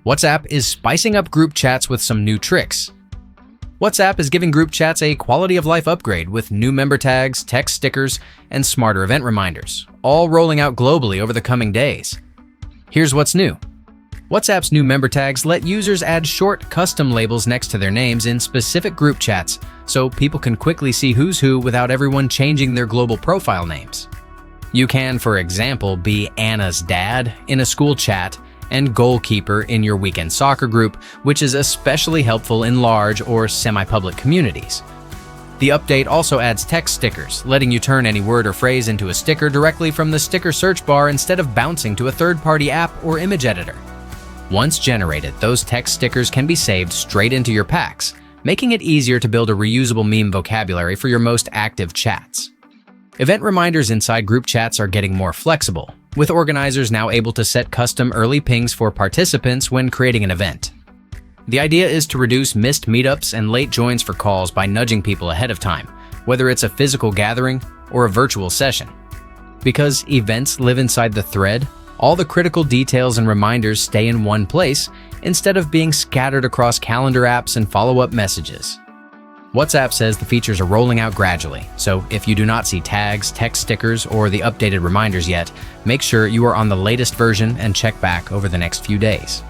WhatsApp is spicing up group chats with some new tricks. WhatsApp is giving group chats a quality-of-life upgrade with new member tags, text stickers, and smarter event reminders, all rolling out globally over the coming days. Here's what's new. WhatsApp's new member tags let users add short, custom labels next to their names in specific group chats, so people can quickly see who's who without everyone changing their global profile names. You can, for example, be Anna's dad in a school chat and goalkeeper in your weekend soccer group, which is especially helpful in large or semi-public communities. The update also adds text stickers, letting you turn any word or phrase into a sticker directly from the sticker search bar instead of bouncing to a third-party app or image editor. Once generated, those text stickers can be saved straight into your packs, making it easier to build a reusable meme vocabulary for your most active chats. Event reminders inside group chats are getting more flexible, with organizers now able to set custom early pings for participants when creating an event. The idea is to reduce missed meetups and late joins for calls by nudging people ahead of time, whether it's a physical gathering or a virtual session. Because events live inside the thread, all the critical details and reminders stay in one place instead of being scattered across calendar apps and follow-up messages. WhatsApp says the features are rolling out gradually, so if you do not see tags, text stickers, or the updated reminders yet, make sure you are on the latest version and check back over the next few days.